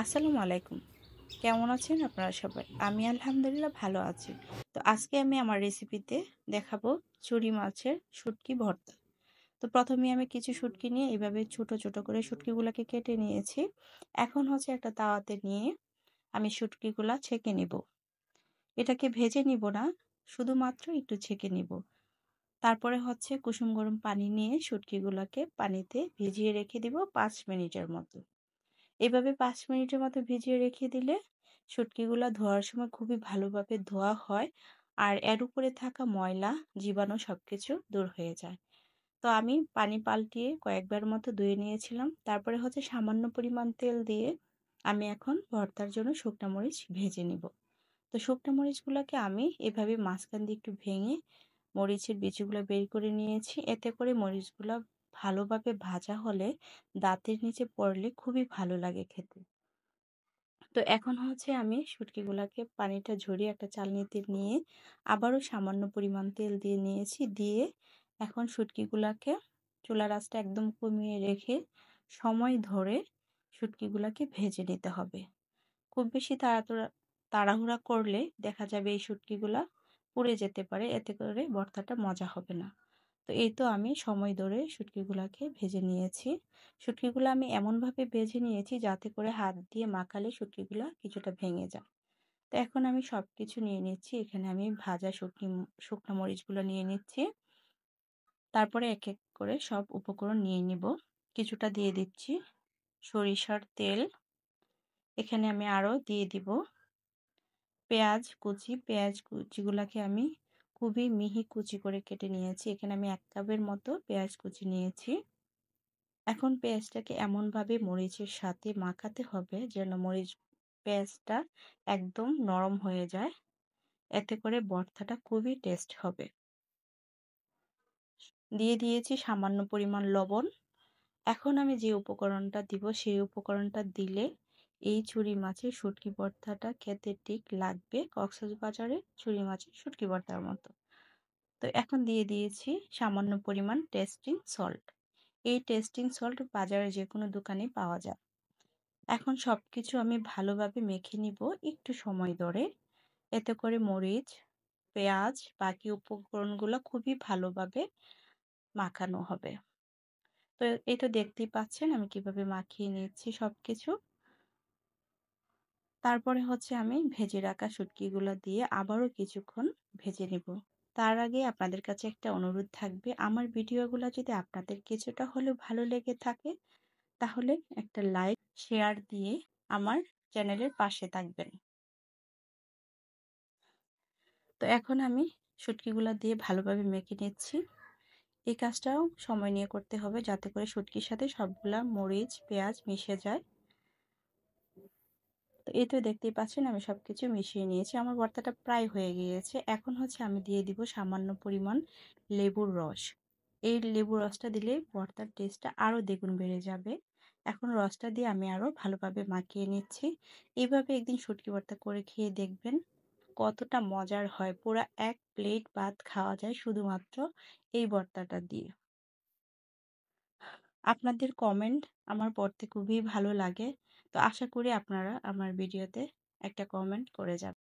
আসসালামু আলাইকুম। কেমন আছেন আপনারা সবাই? আমি আলহামদুলিল্লাহ ভালো আছি। তো আজকে আমি আমার রেসিপিতে দেখাবো চুরি মাছের শুটকি ভর্তা। তো প্রথমে আমি কিছু শুটকি নিয়ে এভাবে ছোট ছোট করে শুটকিগুলোকে কেটে নিয়েছি। এখন হচ্ছে একটা তাওয়াতে নিয়ে আমি শুটকিগুলা ছেঁকে নিব। এটাকে ভেজে নিব না, শুধুমাত্র একটু ছেঁকে নিব। তারপরে হচ্ছে কুসুম গরম পানি নিয়ে শুটকিগুলাকে পানিতে ভিজিয়ে রেখে দিব ৫ মিনিটের মতো। এভাবে ৫ মিনিটের মতো ভিজিয়ে রেখে দিলে শুটকিগুলা ধোয়ার সময় খুবই ভালোভাবে ধোয়া হয় আর এর উপরে থাকা ময়লা, জীবাণু সবকিছু দূর হয়ে যায়। তো আমি পানি পাল্টিয়ে কয়েকবার মতো ধুয়ে নিয়েছিলাম। তারপরে হচ্ছে সামান্য পরিমাণ তেল দিয়ে আমি এখন ভর্তার জন্য শুকনা মরিচ ভেজে নিব। তো শুকনা মরিচগুলোকে আমি এভাবে মাঝখান দিয়ে একটু ভেঙে মরিচের বিচিগুলো বের করে নিয়েছি। এতে করে মরিচগুলো ভালোভাবে ভাজা হলে দাঁতের নিচে পড়লে খুবই ভালো লাগে খেতে। তো এখন হচ্ছে আমি শুটকিগুলাকে পানিটা ঝরিয়ে একটা চালনিতে নিয়ে আবারও সামান্য পরিমাণ তেল দিয়ে নিয়েছি। দিয়ে এখন শুটকিগুলাকে চুলার আঁচটা একদম কমিয়ে রেখে সময় ধরে শুটকিগুলাকে ভেজে নিতে হবে। খুব বেশি তাড়াহুড়া করলে দেখা যাবে এই শুটকিগুলা পুড়ে যেতে পারে, এতে করে ভর্তাটা মজা হবে না। তো এই তো আমি সময় ধরে শুটকিগুলাকে ভেজে নিয়েছি। শুটকিগুলো আমি এমনভাবে ভেজে নিয়েছি যাতে করে হাত দিয়ে মাখালে শুটকিগুলা কিছুটা ভেঙে যায়। তো এখন আমি সবকিছু নিয়ে নিচ্ছি। এখানে আমি ভাজা শুকনো মরিচগুলো নিয়ে নিচ্ছি। তারপরে এক এক করে সব উপকরণ নিয়ে নিব। কিছুটা দিয়ে দিচ্ছি সরিষার তেল। এখানে আমি আরও দিয়ে দিব পেঁয়াজ কুচি। পেঁয়াজ কুচিগুলাকে আমি খুবই মিহি কুচি করে কেটে নিয়েছি। এখানে আমি ১ কাপের মতো পেঁয়াজ কুচি নিয়েছি। এখন পেঁয়াজটাকে এমনভাবে মরিচের সাথে মাখাতে হবে যেন পেঁয়াজটা একদম নরম হয়ে যায়। এতে করে ভর্তাটা খুবই টেস্ট হবে। দিয়ে দিয়েছি সামান্য পরিমাণ লবণ। এখন আমি যে উপকরণটা দিব সেই উপকরণটা দিলে এই চুরি মাছের শুটকি ভর্তাটা খেতে ঠিক লাগবে কক্সবাজারের চুরি মাছের শুটকি ভর্তার মতো। তো এখন দিয়ে দিয়েছি সামান্য পরিমাণ টেস্টিং সল্ট। এই টেস্টিং সল্ট বাজারে যেকোনো দোকানে পাওয়া যায়। এখন সবকিছু আমি ভালোভাবে মেখে নিব একটু সময় ধরে। এতে করে মরিচ, পেঁয়াজ, বাকি উপকরণগুলো খুবই ভালোভাবে মাখানো হবে। তো এই তো দেখতেই পাচ্ছেন আমি কিভাবে মাখিয়ে নিচ্ছি সবকিছু। তারপরে হচ্ছে আমি ভেজে রাখা শুটকিগুলো দিয়ে আবারও কিছুক্ষণ ভেজে নেব। তার আগে আপনাদের কাছে একটা অনুরোধ থাকবে, আমার ভিডিওগুলো যদি আপনাদের কিছুটা হলেও ভালো লেগে থাকে তাহলে একটা লাইক, শেয়ার দিয়ে আমার চ্যানেলের পাশে থাকবেন। তো এখন আমি শুটকিগুলো দিয়ে ভালোভাবে মেখে নিচ্ছি। এই কাজটাও সময় নিয়ে করতে হবে যাতে করে শুটকির সাথে সবগুলা মরিচ, পেঁয়াজ মিশে যায়। তো এই তো দেখতেই পাচ্ছেন আমি সবকিছু মিশিয়ে নিয়েছি। আমার ভর্তাটা প্রায় হয়ে গিয়েছে। এখন হচ্ছে আমি দিয়ে দিব সামান্য পরিমাণ লেবুর রস। এই লেবুর রসটা দিলে ভর্তার টেস্টটা আরও দ্বিগুণ বেড়ে যাবে। এখন রসটা দিয়ে আমি আরও ভালোভাবে মাখিয়ে নিচ্ছি। এইভাবে একদিন শুটকি ভর্তা করে খেয়ে দেখবেন কতটা মজার হয়। পুরা ১ প্লেট ভাত খাওয়া যায় শুধুমাত্র এই ভর্তাটা দিয়ে। আপনাদের কমেন্ট আমার পড়তে খুবই ভালো লাগে। তো আশা করি আপনারা আমার ভিডিওতে একটা কমেন্ট করে যাবেন।